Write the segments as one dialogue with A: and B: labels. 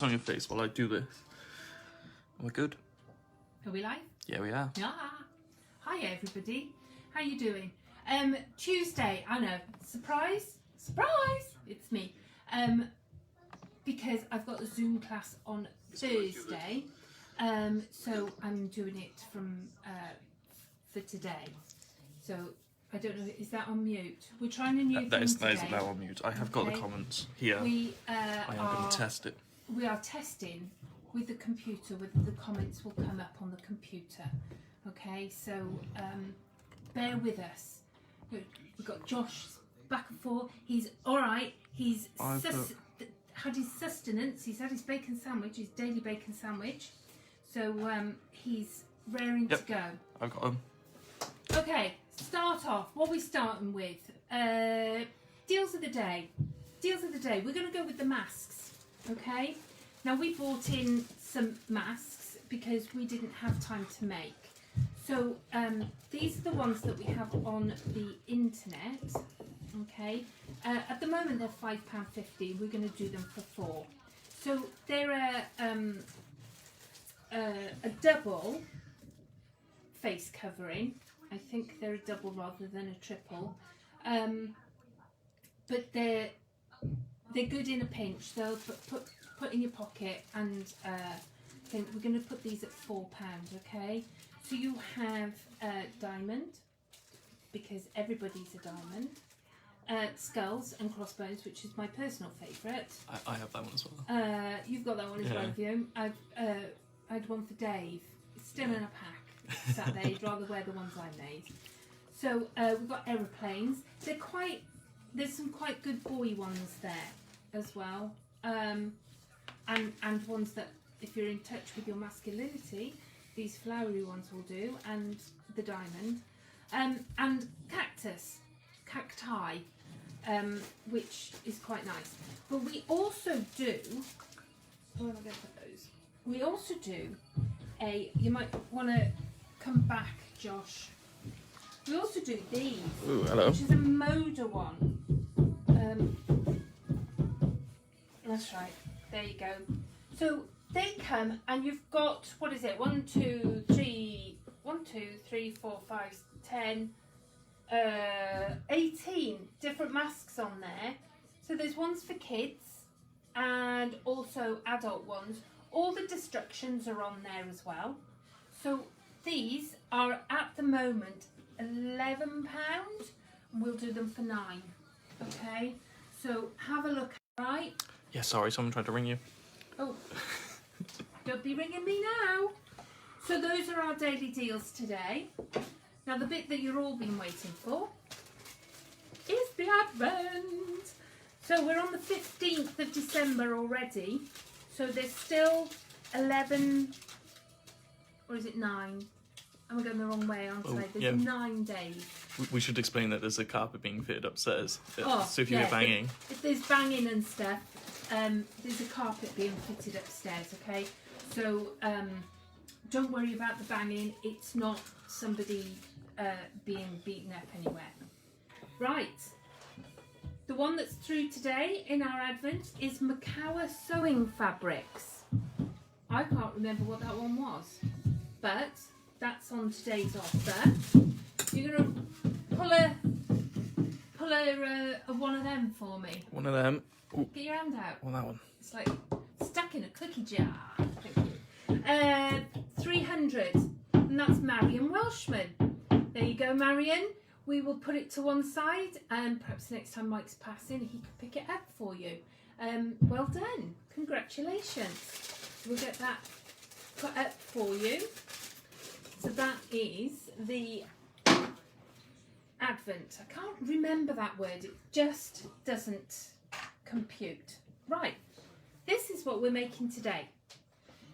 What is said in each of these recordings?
A: on your face while I do this. We're good.
B: Are we live?
A: Yeah, we are.
B: Yeah. Hi everybody. How you doing? Tuesday. I know. Surprise! Surprise! It's me. Because I've got a Zoom class on Thursday. So I'm doing it from for today. So I don't know. Is that on mute? We're trying a new thing
A: That is
B: today.
A: now on mute. I have got the comments here.
B: We
A: I am going to test it.
B: We are testing with the computer whether the comments will come up on the computer. Okay, so bear with us. We've got Josh back and forth. He's all right. He's had his sustenance. He's had his bacon sandwich, his daily bacon sandwich. So he's raring to go.
A: I've got him.
B: Okay, start off. What are we starting with? Deals of the day. Deals of the day. We're going to go with the masks. Okay. Now we bought in some masks because we didn't have time to make. So these are the ones that we have on the internet. Okay. At the moment they're £5.50. We're going to do them for £4. So they're a double face covering. I think they're a double rather than a triple. But they're good in a pinch. They'll put in your pocket, and I think we're going to put these at £4. Okay. So you have diamond, because everybody's a diamond. Skulls and crossbones, which is my personal favourite.
A: I have that one as well.
B: You've got that one as well, have you? I had one for Dave. It's still in a pack. Sat there. He'd rather wear the ones I made. So we've got aeroplanes. There's some quite good boy ones there as well. And ones that, if you're in touch with your masculinity, these flowery ones will do, and the diamond. And cacti, which is quite nice. But we also do, where am I going to put those? We also do you might want to come back, Josh. We also do these.
A: Ooh, hello.
B: Which is a Moda one. That's right. There you go. So they come, and you've got, what is it? 1, 2, 3, 4, 5, 10, 18 different masks on there. So there's ones for kids and also adult ones. All the destructions are on there as well. So these are at the moment £11. We'll do them for £9. Okay. So have a look. Right.
A: Yeah, sorry, someone tried to ring you.
B: Oh. Don't be ringing me now. So those are our daily deals today. Now the bit that you're all been waiting for is the Advent. So we're on the 15th of December already. So there's still 11, or is it 9? I'm going the wrong way, aren't I? There's 9 days.
A: We should explain that there's a carpet being fitted upstairs.
B: Oh,
A: so if you hear banging.
B: If there's banging and stuff, there's a carpet being fitted upstairs, okay? So don't worry about the banging. It's not somebody being beaten up anywhere. Right. The one that's through today in our Advent is Macawa Sewing Fabrics. I can't remember what that one was, but that's on today's offer. You're going to pull a one of them for me.
A: One of them. Ooh.
B: Get your hand out.
A: Well, that one.
B: It's like stuck in a cookie jar. 300, and that's Marion Welshman. There you go, Marion. We will put it to one side, and perhaps next time Mike's passing, he could pick it up for you. Well done. Congratulations. We'll get that put up for you. So that is the Advent. I can't remember that word. It just doesn't compute. Right. This is what we're making today.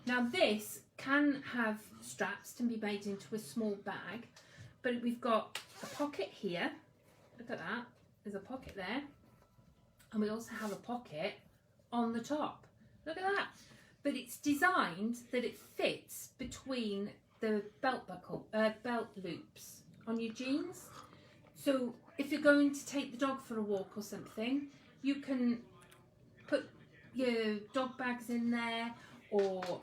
B: Now this can have straps to be made into a small bag, but we've got a pocket here. Look at that. There's a pocket there. And we also have a pocket on the top. Look at that. But it's designed that it fits between the belt loops on your jeans. So if you're going to take the dog for a walk or something, you can put your dog bags in there, or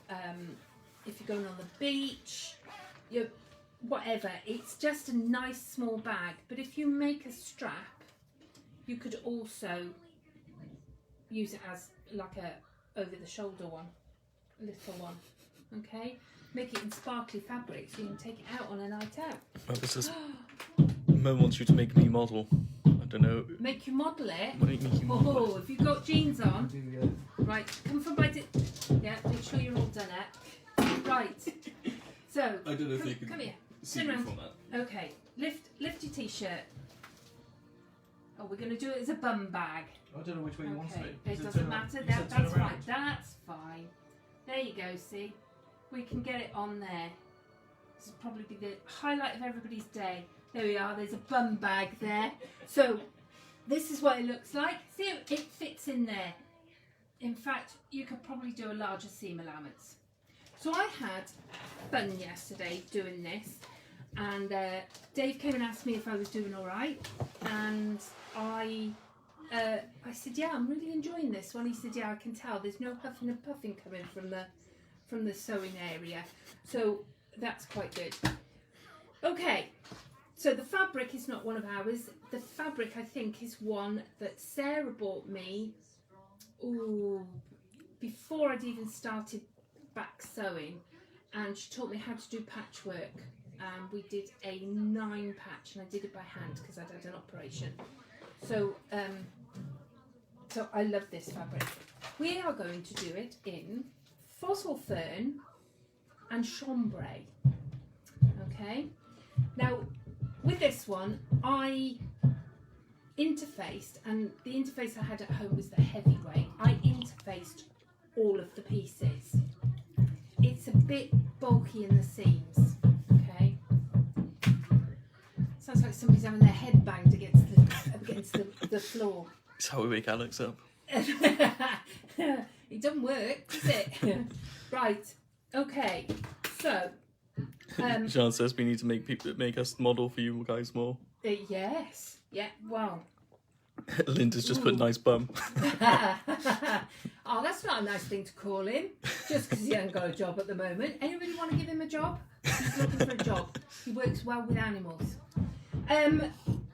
B: if you're going on the beach, your whatever. It's just a nice small bag. But if you make a strap, you could also use it as like a over the shoulder one, a little one. Okay, make it in sparkly fabric so you can take it out on a night out.
A: Well, this is. Mum wants you to make me model. I don't know.
B: Make you model it.
A: Make you model
B: Oh,
A: it.
B: have you got jeans on? Right, come from my. Yeah, make sure you're all done it. Right. So.
A: I don't know if you can
B: come here.
A: see
B: Turn
A: me
B: around.
A: from that.
B: Okay, lift your t-shirt. Oh, we're going to do it as a bum bag.
C: I don't know which way you want
B: Okay,
C: it.
B: it doesn't matter. That's fine. That's fine. There you go. See, we can get it on there. This will probably be the highlight of everybody's day. There we are. There's a bum bag there. So this is what it looks like. See, it fits in there. In fact, you could probably do a larger seam allowance. So I had fun yesterday doing this, and Dave came and asked me if I was doing all right, and I said, yeah, I'm really enjoying this one. He said, yeah, I can tell. There's no huffing and puffing coming from the sewing area, so that's quite good. Okay, so the fabric is not one of ours. The fabric, I think, is one that Sarah bought me before I'd even started back sewing, and she taught me how to do patchwork. We did a 9 patch, and I did it by hand because I'd had an operation. So I love this fabric. We are going to do it in fossil fern and chambray. Okay. Now, with this one, I interfaced, and the interface I had at home was the heavyweight. I interfaced all of the pieces. It's a bit bulky in the seams. Okay. Sounds like somebody's having their head banged against the floor.
A: It's how we wake Alex up.
B: It doesn't work, does it? Right. Okay. So.
A: Sean says we need to make us model for you guys more.
B: Yes. Yeah. Well.
A: Linda's just put nice bum.
B: Oh, that's not a nice thing to call him. Just because he hasn't got a job at the moment. Anybody want to give him a job? He's looking for a job. He works well with animals.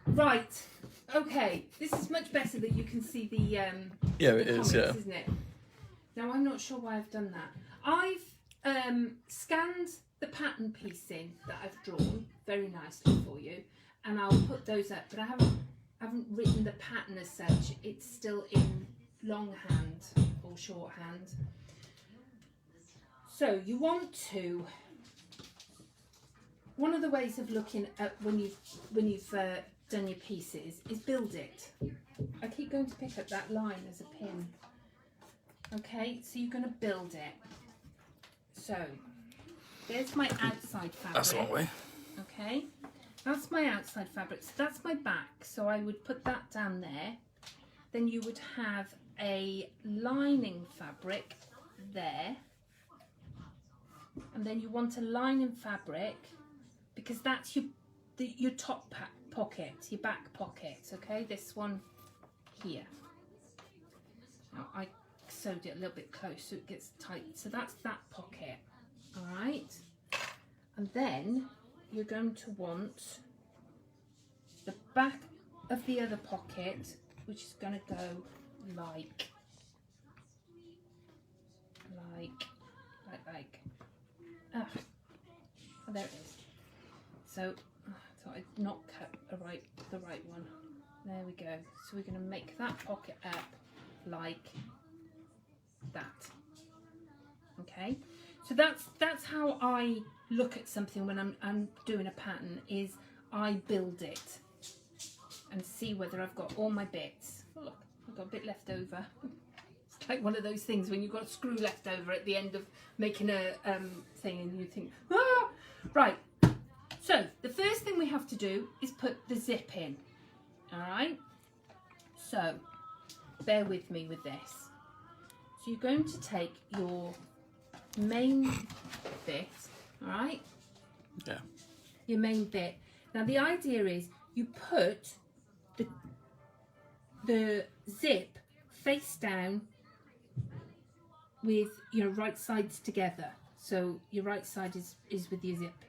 B: Right. Okay. This is much better that you can see the
A: Yeah,
B: the
A: it is.
B: comments,
A: Yeah.
B: isn't it? Now I'm not sure why I've done that. I've scanned the pattern piece in that I've drawn very nicely for you, and I'll put those up. But I haven't written the pattern as such. It's still in longhand or shorthand. So you want to. One of the ways of looking at when you've done your pieces is build it. I keep going to pick up that line as a pin. Okay, so you're going to build it. So there's my outside fabric.
A: That's the wrong way.
B: Okay, that's my outside fabric. So that's my back. So I would put that down there. Then you would have a lining fabric there. And then you want a lining fabric because that's your top pocket, your back pocket. Okay, this one here. Now I sewed it a little bit close so it gets tight. So that's that pocket. All right. And then you're going to want the back of the other pocket, which is going to go like. Ah, oh, there it is. So I'd not cut the right one. There we go. So we're going to make that pocket up like that. Okay. So that's how I look at something when I'm doing a pattern. Is I build it and see whether I've got all my bits. Oh, look, I've got a bit left over. It's like one of those things when you've got a screw left over at the end of making a thing and you think, ah! Right. So the first thing we have to do is put the zip in. All right. So bear with me with this. So you're going to take your main bit, all right?
A: Yeah.
B: Your main bit. Now the idea is you put the zip face down with your right sides together. So your right side is with your zip.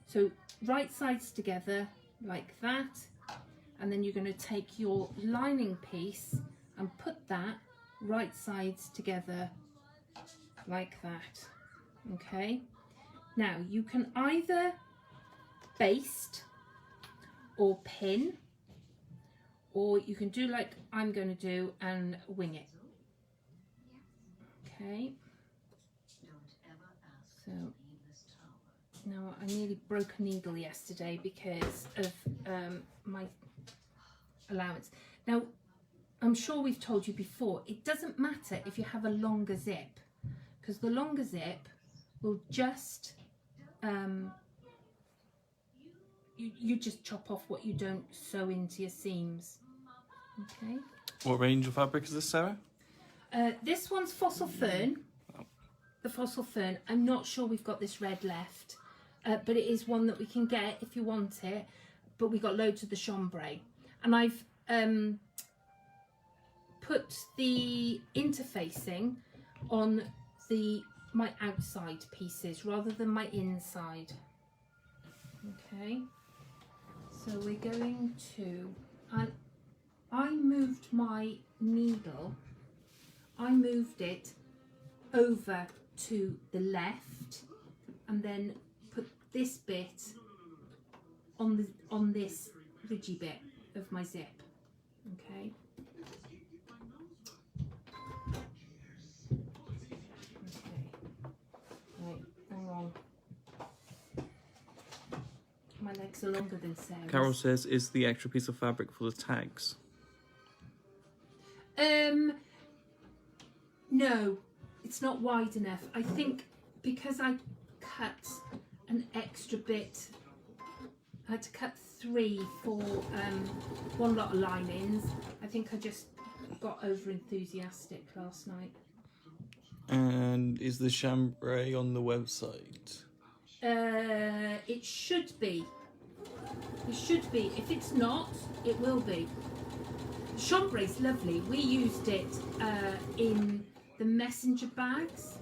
B: So right sides together like that, and then you're going to take your lining piece and put that right sides together like that. Okay, now you can either baste or pin, or you can do like I'm going to do and wing it. Okay, so now I nearly broke a needle yesterday because of my allowance. Now I'm sure we've told you before, it doesn't matter if you have a longer zip, because the longer zip will just you just chop off what you don't sew into your seams. Okay.
A: What range of fabric is this, Sarah?
B: This one's Fossil Fern. The Fossil Fern. I'm not sure we've got this red left, but it is one that we can get if you want it. But we got loads of the chambray, and I've put the interfacing on my outside pieces rather than my inside. Okay, so we're going to, and I moved my needle, I moved it over to the left and then put this bit on this ridgy bit of my zip. Okay. Right, hang on. My legs are longer than Sarah's.
A: Carol says, is the extra piece of fabric for the tags?
B: No, it's not wide enough. I think because I cut an extra bit, I had to cut 3 for one lot of linings. I think I just got over enthusiastic last night.
A: And is the chambray on the website?
B: It should be. It should be. If it's not, it will be. Chambray's lovely. We used it in the messenger bags,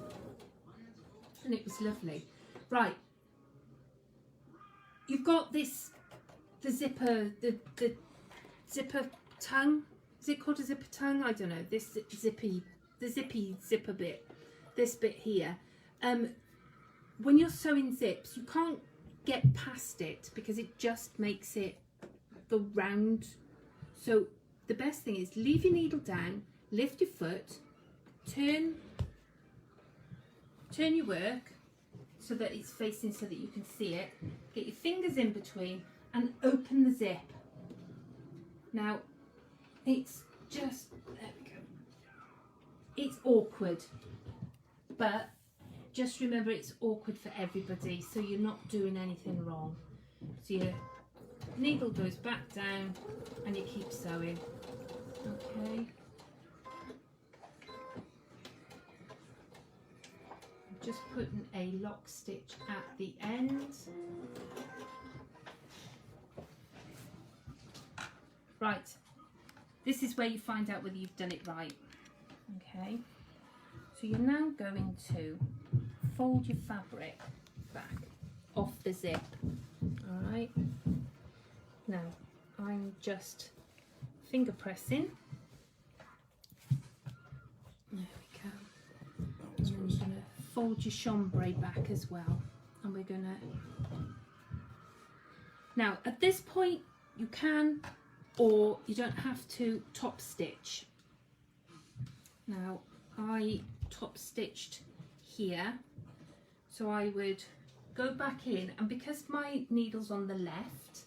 B: and it was lovely. Right, you've got this, the zipper, the zipper tongue. Is it called a zipper tongue? I don't know. This zippy zipper bit, this bit here. When you're sewing zips, you can't get past it because it just makes it go round. So the best thing is leave your needle down, lift your foot, turn your work so that it's facing so that you can see it. Get your fingers in between and open the zip. Now, it's just, there we go. It's awkward, but just remember it's awkward for everybody, so you're not doing anything wrong. So your needle goes back down and you keep sewing. Okay. I'm just putting a lock stitch at the end. Right. This is where you find out whether you've done it right. Okay. So you're now going to fold your fabric back off the zip. All right. Now I'm just finger pressing. There we go. And then you're going to fold your chambray back as well. And we're going to... Now at this point you can, or you don't have to, top stitch. Now I top stitched here, so I would go back in, and because my needle's on the left,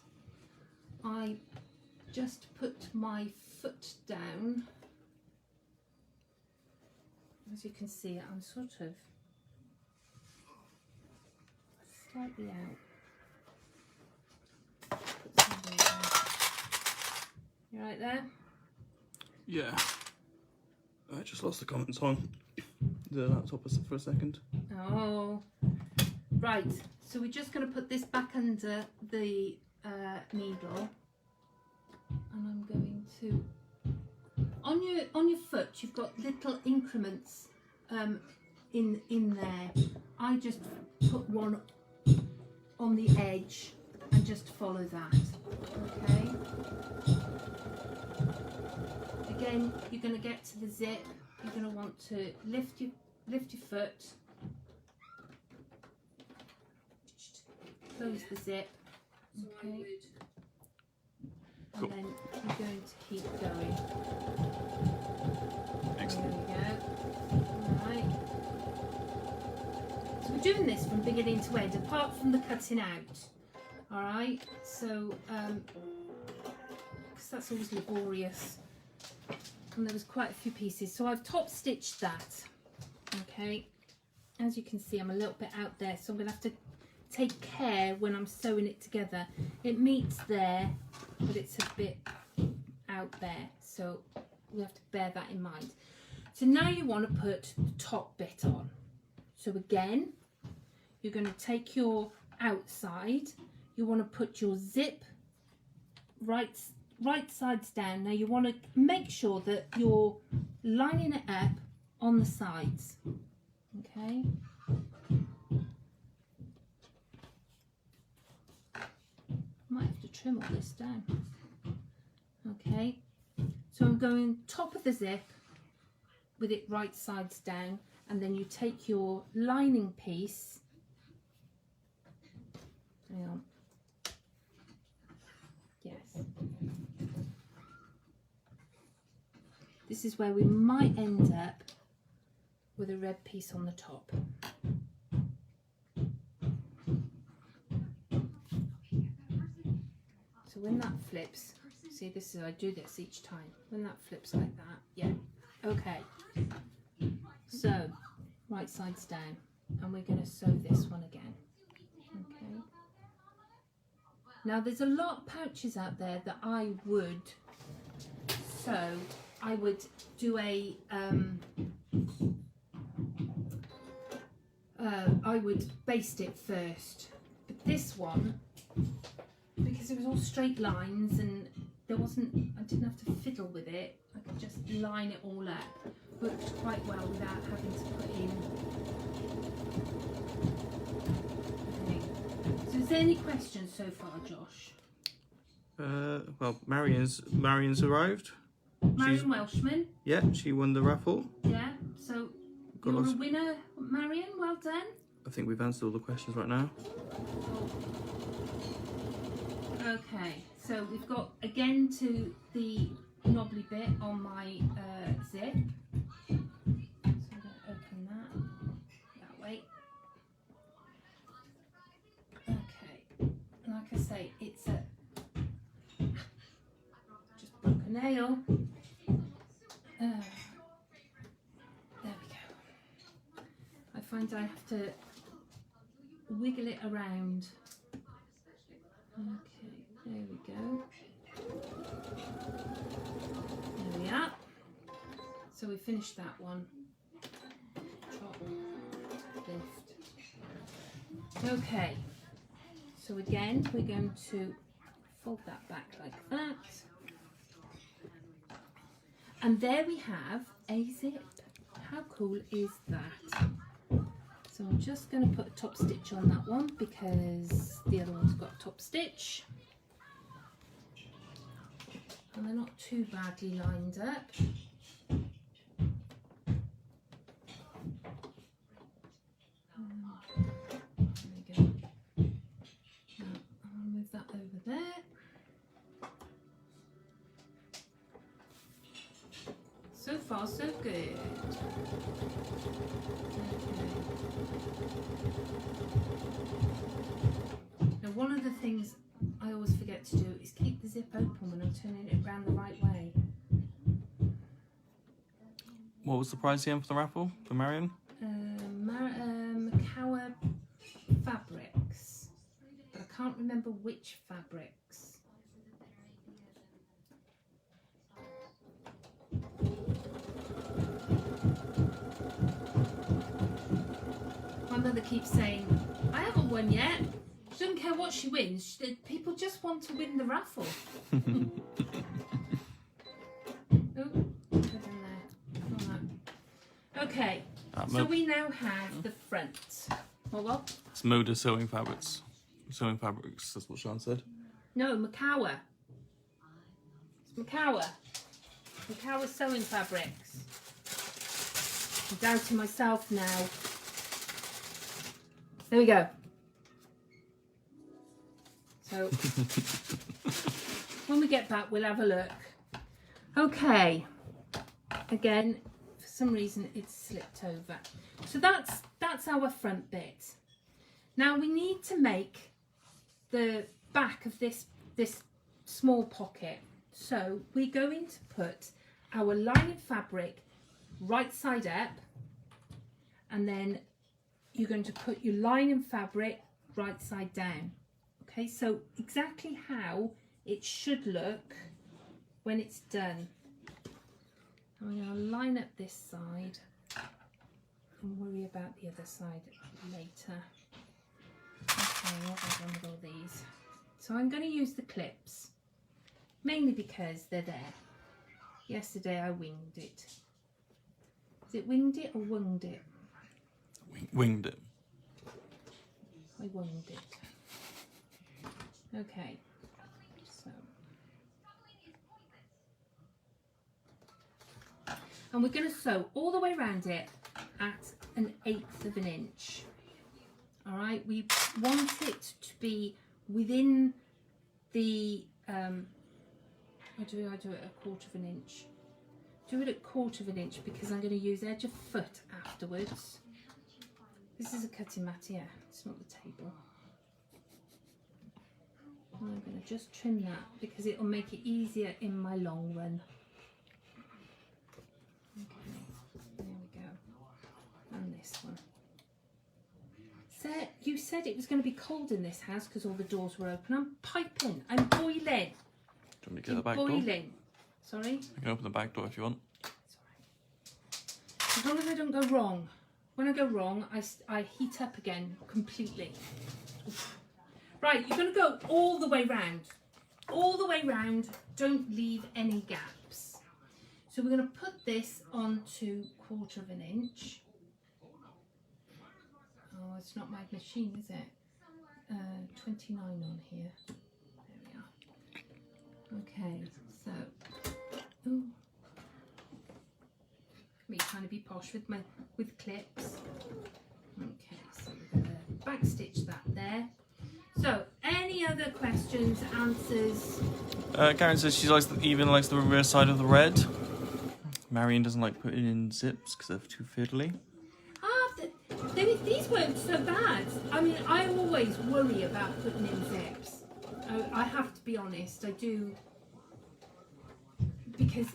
B: I just put my foot down. As you can see, I'm sort of slightly out. Put some weight on. You right there?
A: Yeah. I just lost the comments on the laptop for a second.
B: Oh, right. So we're just going to put this back under the needle, and I'm going to, on your foot, you've got little increments in there. I just put one on the edge and just follow that. Okay. Again, you're going to get to the zip. You're going to want to lift your foot, close the zip. Okay.
A: Cool.
B: And then you're going to keep going.
A: Excellent.
B: There we go. Alright. So we're doing this from beginning to end, apart from the cutting out. Alright, so, because that's always laborious. And there was quite a few pieces. So I've top stitched that. Okay. As you can see, I'm a little bit out there, so I'm going to have to take care when I'm sewing it together. It meets there, but it's a bit out there, so we have to bear that in mind. So now you want to put the top bit on. So again, you're going to take your outside, you want to put your zip right sides down. Now you want to make sure that you're lining it up on the sides. Okay. Might have to trim all this down. Okay, so I'm going top of the zip with it right sides down, and then you take your lining piece. Hang on. Yes. This is where we might end up with a red piece on the top. So when that flips, see, this is, I do this each time. When that flips like that, yeah, okay. So, right side's down, and we're going to sew this one again. Okay. Now there's a lot of pouches out there that I would sew. I would do a, I would baste it first. But this one, because it was all straight lines and there wasn't, I didn't have to fiddle with it. I could just line it all up. Worked quite well without having to put in. Okay. So is there any questions so far, Josh?
A: Well, Marion's arrived.
B: Marion Welshman.
A: Yeah, she won the raffle.
B: Yeah, so
A: Got
B: you're
A: lots-
B: a winner, Marion. Well done.
A: I think we've answered all the questions right now.
B: Okay, so we've got again to the knobbly bit on my zip. So I'm going to open that way. Okay, like I say, it's a just broke a nail. There we go. I find I have to wiggle it around. Okay, there we go. There we are. So we finished that one. Chop, lift. Okay. So again, we're going to fold that back like that. And there we have a zip. How cool is that? So I'm just going to put a top stitch on that one because the other one's got a top stitch. And they're not too badly lined up. There we go. Now, I'll move that over there. So far, so good. Now, one of the things I always forget to do is keep the zip open when I'm turning it around the right way.
A: What was the prize again for the raffle for Marion?
B: Cower fabrics, but I can't remember which fabrics. My mother keeps saying, I haven't won yet. She doesn't care what she wins. People just want to win the raffle. Oh, put in there. Like that. Okay. So we now have the front. What?
A: It's Moda sewing fabrics. Sewing fabrics, that's what Sean said.
B: No, Makawa. It's Makawa. Makawa sewing fabrics. I'm doubting myself now. There we go. So when we get back, we'll have a look. Okay. Again, for some reason it's slipped over. So that's our front bit. Now we need to make the back of this small pocket. So we're going to put our lining fabric right side up, and then you're going to put your lining fabric right side down. Okay, so exactly how it should look when it's done. I'm going to line up this side and worry about the other side later. Okay, what have I done with all these? So I'm going to use the clips, mainly because they're there. Yesterday I winged it. Is it winged it or wunged it?
A: Winged it.
B: I winged it. Okay, so. And we're going to sew all the way around it at 1/8 of an inch. All right, we want it to be within the, or do I do it a 1/4 of an inch? Do it at 1/4 of an inch because I'm going to use edge of foot afterwards. This is a cutting mat here, it's not the table. And I'm going to just trim that because it will make it easier in my long run. Okay, there we go. And this one. You said it was going to be cold in this house because all the doors were open. I'm piping. I'm boiling.
A: Do you want me to get the back door?
B: Boiling. Sorry?
A: I can open the back door if you want.
B: As long as I don't go wrong. When I go wrong, I heat up again completely. Right, you're going to go all the way round. All the way round. Don't leave any gaps. So we're going to put this onto 1/4 of an inch. Oh, it's not my machine, is it? 29 on here. There we are. Okay, so, ooh. Me trying to be posh with clips. Okay, so we're going to back stitch that there. So, any other questions, answers?
A: Karen says she even likes the reverse side of the red. Marion doesn't like putting in zips because they're too fiddly.
B: These weren't so bad. I mean, I always worry about putting in zips. I have to be honest, I do. Because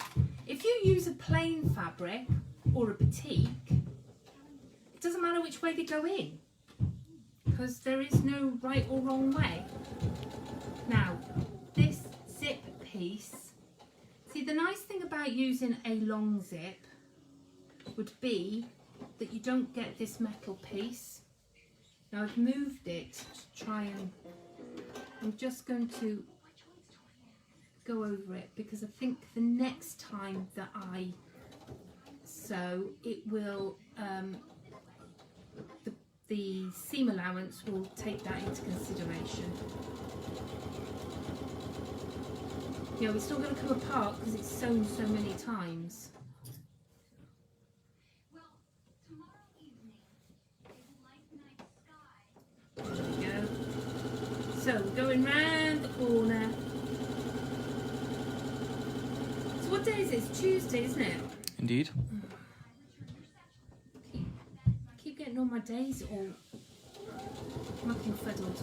B: if you use a plain fabric or a batik, it doesn't matter which way they go in. Because there is no right or wrong way. Now, this zip piece, see the nice thing about using a long zip would be that you don't get this metal piece. Now I've moved it to try and, I'm just going to go over it because I think the next time that I sew it will, the seam allowance will take that into consideration. You know, it's still going to come apart because it's sewn so many times. There we go. So we're going round the corner. So what day is it? It's Tuesday, isn't it?
A: Indeed.
B: Keep getting all my days all mucking fuddled.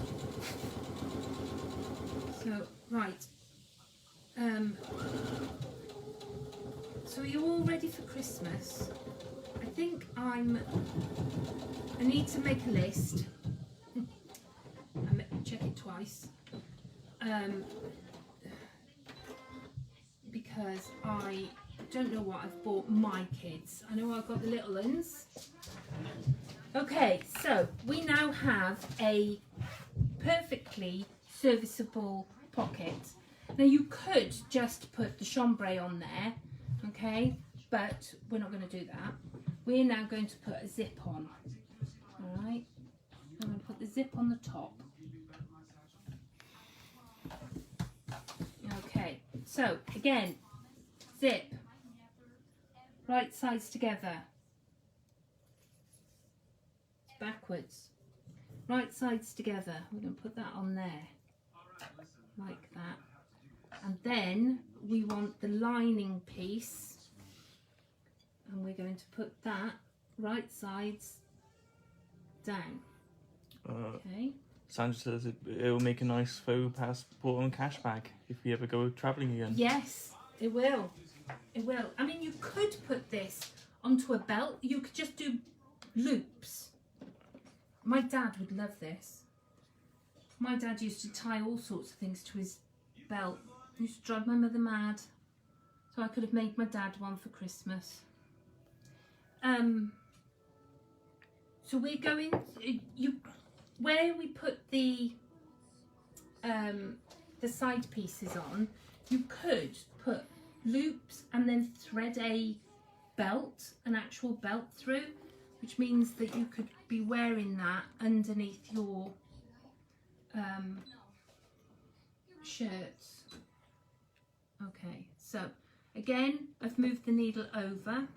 B: So right. So are you all ready for Christmas? I think I need to make a list. Check it twice. Because I don't know what I've bought my kids. I know I've got the little ones. Okay, so we now have a perfectly serviceable pocket. Now you could just put the chambray on there, okay, but we're not going to do that. we're now going to put a zip on. Alright, I'm going to put the zip on the top. Okay, so again, zip, right sides together, backwards, right sides together. We're going to put that on there, like that. And then we want the lining piece, and we're going to put that right sides down. Okay.
A: Sandra says it'll make a nice faux passport and cash bag if we ever go travelling again.
B: Yes, it will. It will. I mean, you could put this onto a belt. You could just do loops. My dad would love this. My dad used to tie all sorts of things to his belt. He used to drive my mother mad. So I could have made my dad one for Christmas. So we're going, where we put the side pieces on, you could put loops and then thread a belt, an actual belt through, which means that you could be wearing that underneath your shirts. Okay, so again, I've moved the needle over.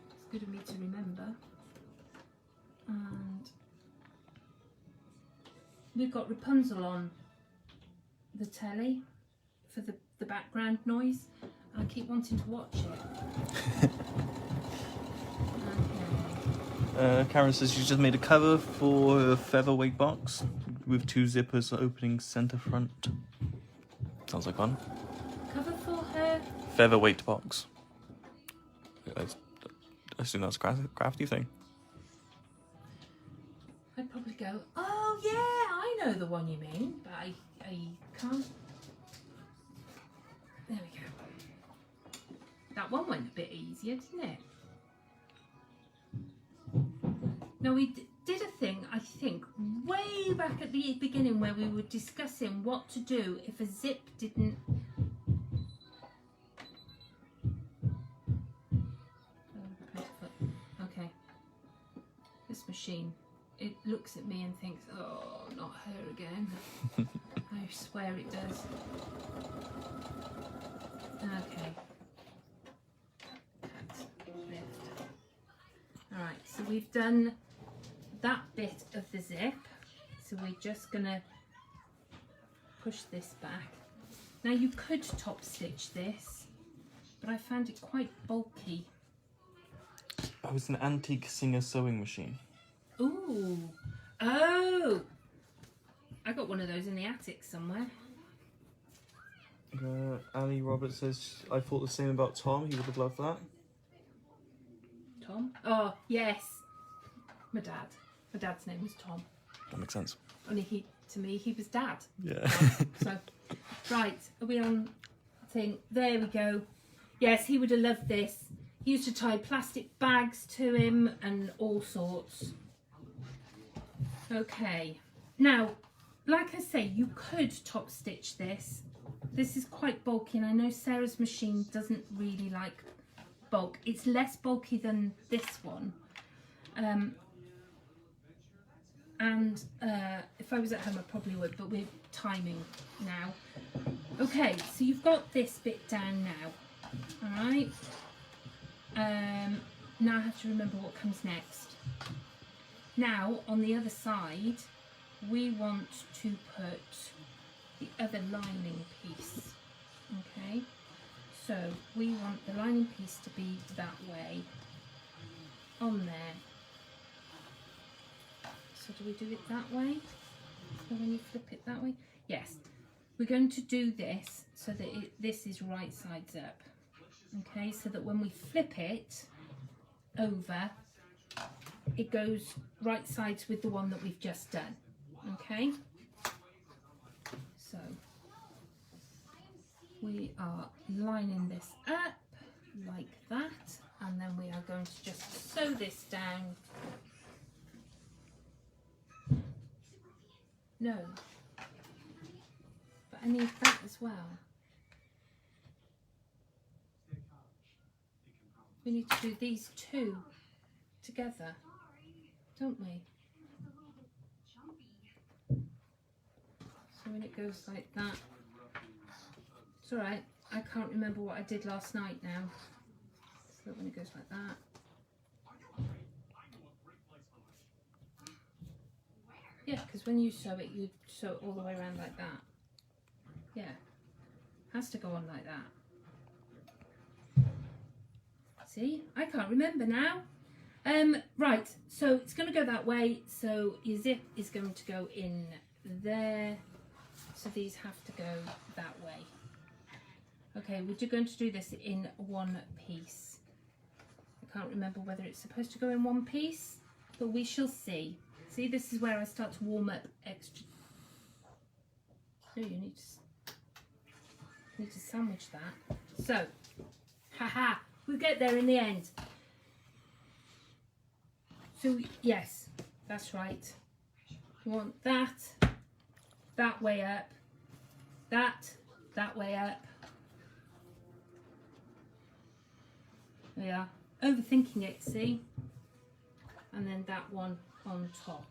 B: It's good of me to remember. And we've got Rapunzel on the telly for the background noise. I keep wanting to watch it. Okay.
A: Karen says she's just made a cover for a featherweight box with 2 zippers opening centre front. Sounds like fun.
B: Cover for her?
A: Featherweight box. I assume that's a crafty thing.
B: I'd probably go, oh yeah, I know the one you mean, but I can't. There we go. That one went a bit easier, didn't it? Now we did a thing, I think, way back at the beginning where we were discussing what to do if a zip didn't... Okay. This machine, it looks at me and thinks, oh, not her again. I swear it does. Okay. Lift. Alright, so we've done that bit of the zip. So we're just going to push this back. Now you could top stitch this, but I found it quite bulky.
A: Oh, it's an antique Singer sewing machine.
B: Ooh. Oh! I got one of those in the attic somewhere.
A: Ali Roberts says, I thought the same about Tom. He would have loved that.
B: Tom? Oh, yes. My dad. My dad's name was Tom.
A: That makes sense.
B: Only to me, he was Dad.
A: Yeah.
B: So, right, are we on thing? There we go. Yes, he would have loved this. He used to tie plastic bags to him and all sorts. Okay. Now, like I say, you could top stitch this. This is quite bulky, and I know Sarah's machine doesn't really like bulk. It's less bulky than this one. If I was at home, I probably would, but we're timing now. Okay, so you've got this bit down now. All right. Now I have to remember what comes next. Now, on the other side, we want to put the other lining piece. Okay, so we want the lining piece to be that way on there. So do we do it that way? So when you flip it that way? Yes. We're going to do this so that this is right sides up. Okay, so that when we flip it over, it goes right sides with the one that we've just done. Okay, so we are lining this up like that, and then we are going to just sew this down. No, but I need that as well. we need to do these two together, don't we? So when it goes like that, it's alright, I can't remember what I did last night now. So when it goes like that. Yeah, because when you sew it, you sew it all the way around like that. Yeah, has to go on like that. See, I can't remember now. Right, so it's going to go that way. So your zip is going to go in there. So these have to go that way. Okay, we're going to do this in one piece. I can't remember whether it's supposed to go in one piece, but we shall see. See, this is where I start to warm up extra. So you need to sandwich that. So, haha, we'll get there in the end. So yes, that's right. You want that way up, that way up. There we are. Overthinking it, see? And then that one on top.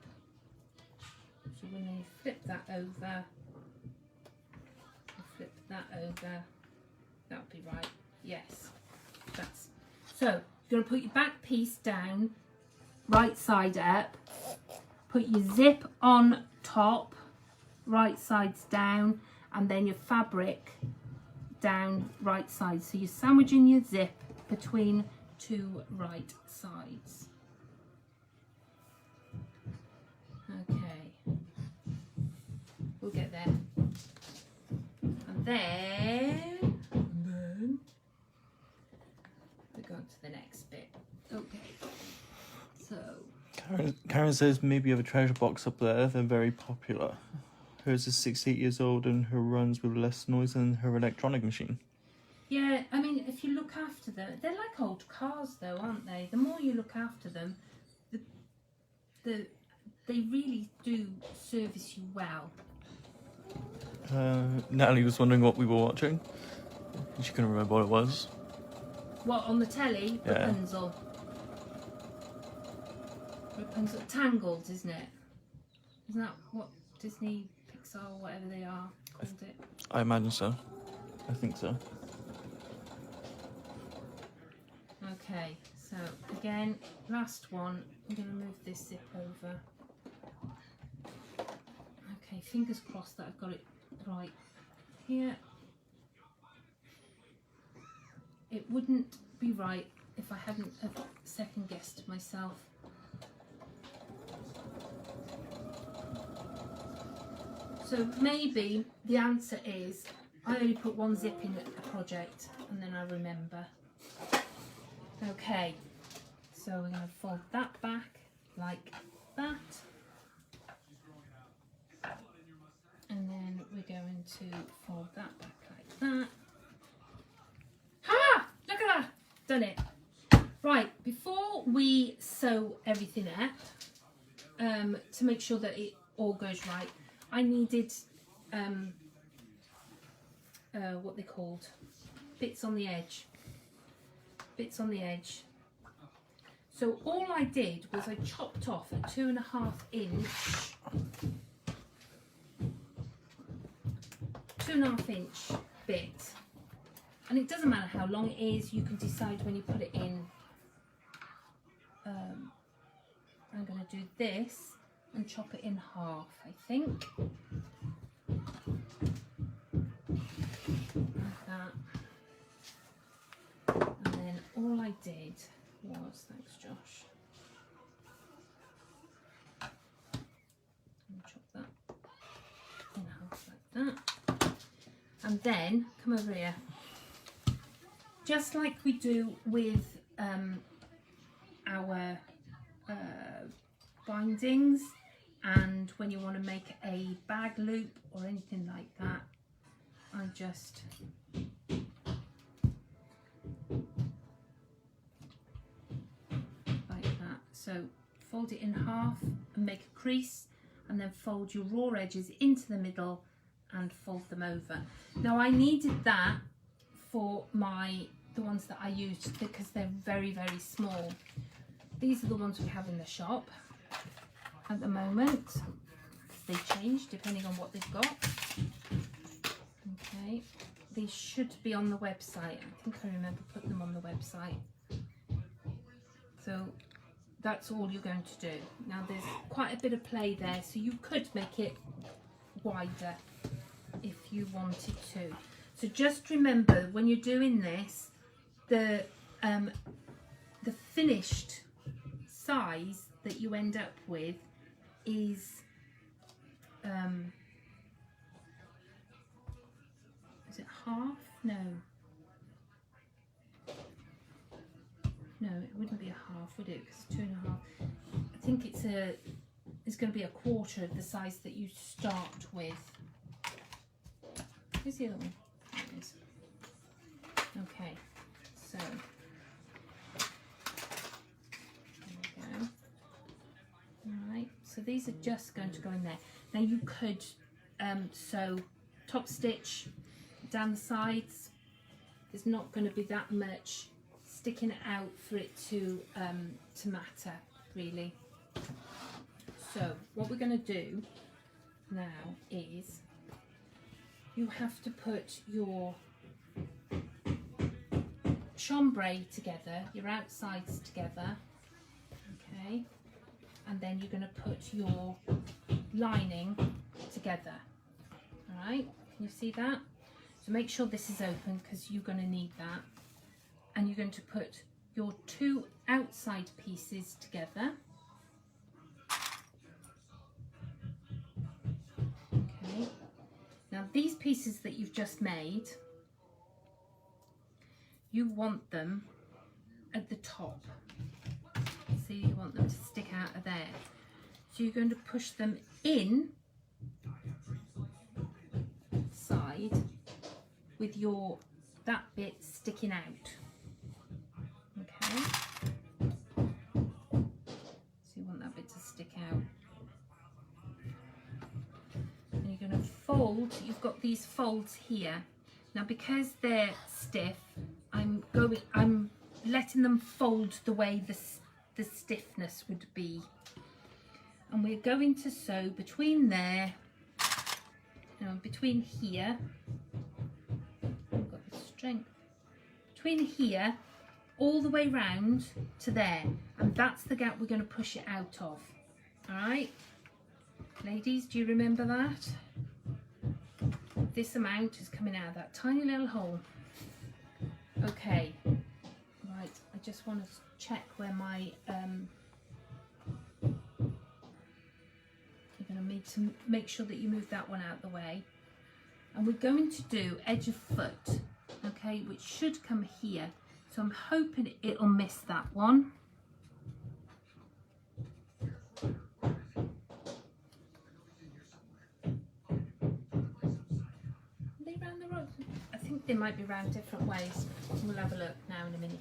B: So when you flip that over, flip that over, that'll be right. Yes, that's. So you're going to put your back piece down, right side up, put your zip on top, right sides down, and then your fabric down right side. So you're sandwiching your zip between two right sides. Okay, we'll get there. And then we're going to the next bit. Okay, so
A: Karen says maybe you have a treasure box up there. They're very popular. Hers is 68 years old and her runs with less noise than her electronic machine.
B: yeah, I mean, if you look after them, they're like old cars though, aren't they? The more you look after them, they really do service you well.
A: Natalie was wondering what we were watching. She couldn't remember what it was.
B: What, on the telly?
A: Yeah.
B: Rapunzel. Rapunzel. Tangled, isn't it? Isn't that what Disney, Pixar, whatever they are, called it?
A: I imagine so. I think so.
B: Okay, so again, last one. I'm going to move this zip over. Okay, fingers crossed that I've got it right here. It wouldn't be right if I hadn't second guessed myself. So maybe the answer is I only put one zip in a project and then I remember. Okay, so we're going to fold that back like that. And then we're going to fold that back like that. Ha! Look at that! Done it. Right, before we sew everything up, to make sure that it all goes right, I needed what they called bits on the edge. Bits on the edge. So all I did was I chopped off a 2.5 inch 2.5 inch bit, and it doesn't matter how long it is, you can decide when you put it in. I'm going to do this and chop it in half, I think, like that. And then all I did was, thanks Josh, and chop that in half like that. And then come over here, just like we do with our bindings, and when you want to make a bag loop or anything like that, I just like that. So fold it in half and make a crease, and then fold your raw edges into the middle and fold them over. Now I needed that for my the ones that I used because they're very, very small. These are the ones we have in the shop at the moment. They change depending on what they've got. Okay, these should be on the website. I think I remember putting them on the website. So that's all you're going to do. Now there's quite a bit of play there, so you could make it wider if you wanted to. So just remember when you're doing this, the finished size that you end up with is it half? No, it wouldn't be a half, would it? Because 2.5. I think it's going to be a quarter of the size that you start with. Where's the other one? There it is. Okay, so there we go. Alright, so these are just going to go in there. Now you could sew top stitch down the sides. There's not going to be that much sticking out for it to matter, really. So what we're going to do now is you have to put your chambray together, your outsides together, okay, and then you're going to put your lining together. All right, can you see that? So make sure this is open because you're going to need that, and you're going to put your two outside pieces together. Okay, now these pieces that you've just made, you want them at the top. See, you want them to stick out of there. So you're going to push them in side with that bit sticking out. Okay. So you want that bit to stick out. And you're going to fold. You've got these folds here. Now because they're stiff, I'm letting them fold the way the stiffness would be, and we're going to sew between there, between here. I've got the strength between here, all the way round to there, and that's the gap we're going to push it out of. All right, ladies, do you remember that? This amount is coming out of that tiny little hole. Okay, right, I just want to check where my, you're going to need to make sure that you move that one out of the way. And we're going to do edge of foot, okay, which should come here. So I'm hoping it'll miss that one. They might be round different ways. We'll have a look now in a minute.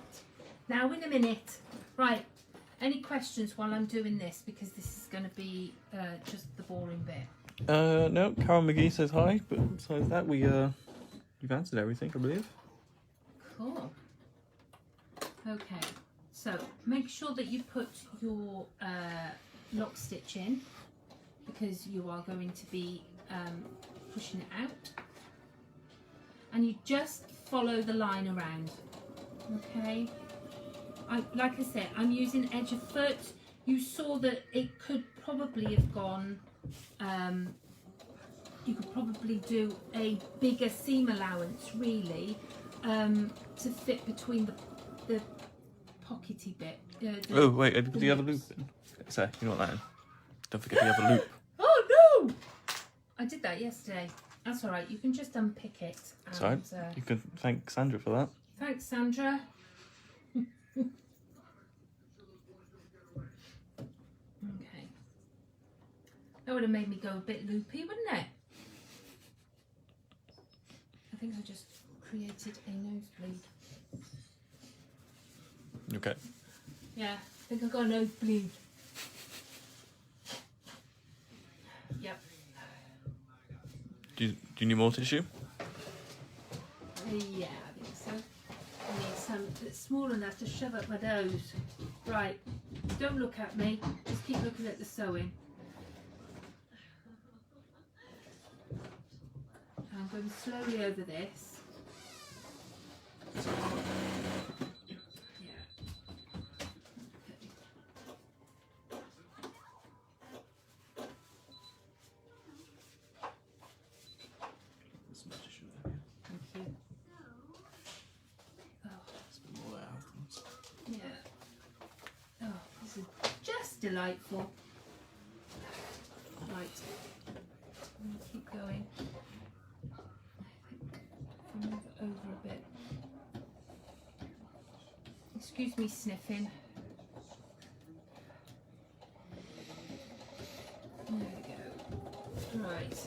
B: Now in a minute. Right, any questions while I'm doing this, because this is going to be just the boring bit?
A: No, Carol McGee says hi, but besides that, you've answered everything, I believe.
B: Cool. Okay, so make sure that you put your lock stitch in, because you are going to be pushing it out. And you just follow the line around, okay? Like I said, I'm using edge of foot. You saw that it could probably have gone, you could probably do a bigger seam allowance, really, to fit between the pockety bit.
A: Oh, wait, I put the other loop in. So, you know what that is? Don't forget the other loop.
B: Oh, no! I did that yesterday. That's all right. You can just unpick it. And,
A: Sorry, you can thank Sandra for that.
B: Thanks, Sandra. Okay. That would have made me go a bit loopy, wouldn't it? I think I just created a nosebleed.
A: Okay.
B: Yeah, I think I got a nosebleed. Yep.
A: Do you need more tissue?
B: Yeah, I think so. I need It's small enough to shove up my nose. Right, don't look at me, just keep looking at the sewing. I'm going slowly over this. Yeah. Thank you. Oh. Yeah. Oh, this is just delightful. Right. I'm going to keep going. I think if I move it over a bit. Excuse me sniffing. There we go. Right.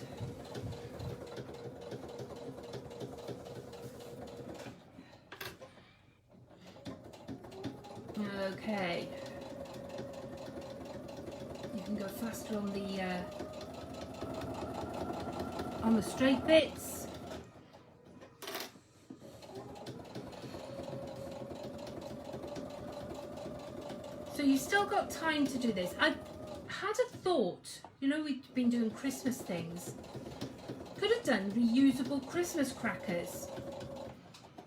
B: Okay. You can go faster on the straight bits. So you've still got time to do this. I had a thought, you know, we've been doing Christmas things. Could have done reusable Christmas crackers.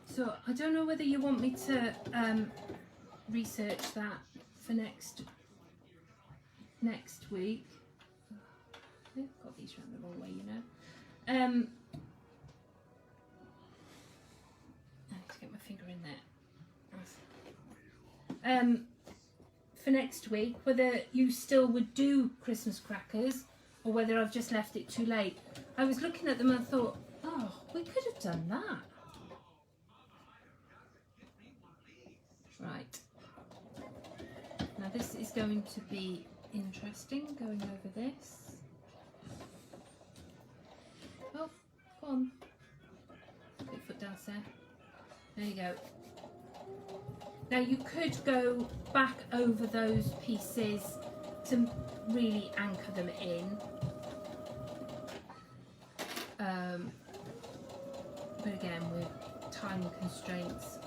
B: So I don't know whether you want me to research that for next week. I've got these round the wrong way, you know. I need to get my finger in there. For next week, whether you still would do Christmas crackers or whether I've just left it too late. I was looking at them and I thought, oh, we could have done that. Right. Now this is going to be interesting, going over this. Oh, go on. Put your foot down, Sarah. There you go. Now you could go back over those pieces to really anchor them in. But again, with time constraints.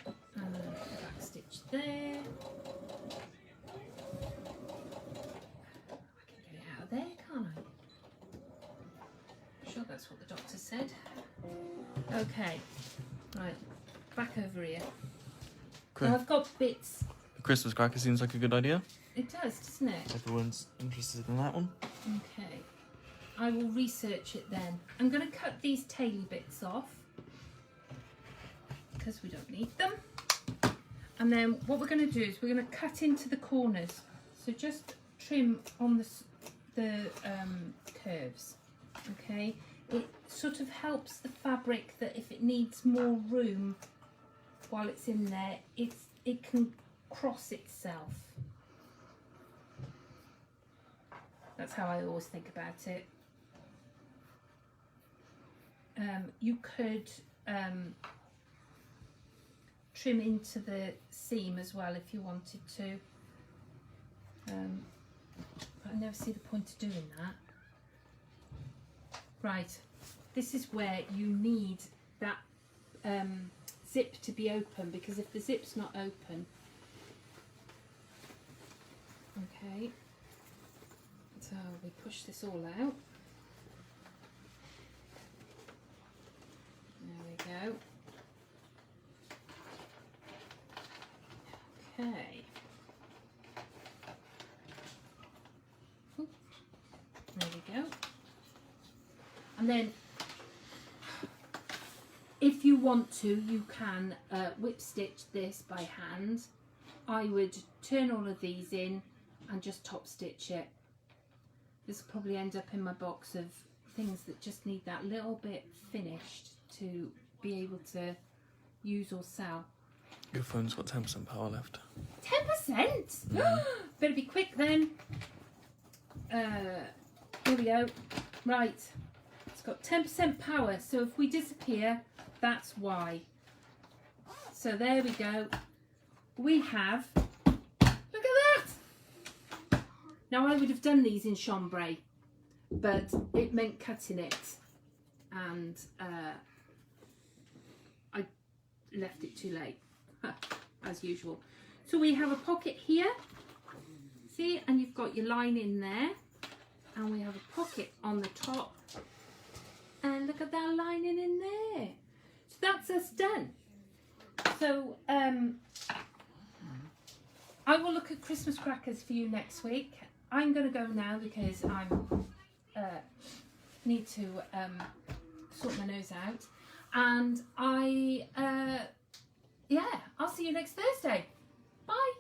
B: Back stitch there. I can get it out of there, can't I? I'm sure that's what the doctor said. Okay, right, back over here.
A: Okay.
B: Now I've got bits.
A: The Christmas cracker seems like a good idea.
B: It does, doesn't it?
A: Everyone's interested in that one.
B: Okay, I will research it then. I'm going to cut these taily bits off because we don't need them. And then what we're going to do is we're going to cut into the corners. So just trim on the curves. Okay, it sort of helps the fabric that if it needs more room while it's in there, it can cross itself. That's how I always think about it. You could trim into the seam as well if you wanted to. But I never see the point of doing that. Right, this is where you need that zip to be open, because if the zip's not open, okay, so we push this all out. There we go. Okay. Oop. There we go. And then, if you want to, you can whip stitch this by hand. I would turn all of these in and just top stitch it. This will probably end up in my box of things that just need that little bit finished to be able to use or sell.
A: Your phone's got 10% power left.
B: 10%? Better be quick then. Here we go. Right. It's got 10% power, so if we disappear, that's why. So there we go. We have, look at that! Now I would have done these in chambray, but it meant cutting it, and I left it too late, as usual. So we have a pocket here, see, and you've got your line in there, and we have a pocket on the top, and look at that lining in there. So that's us done. So I will look at Christmas crackers for you next week. I'm going to go now because I need to sort my nose out, and I'll see you next Thursday. Bye.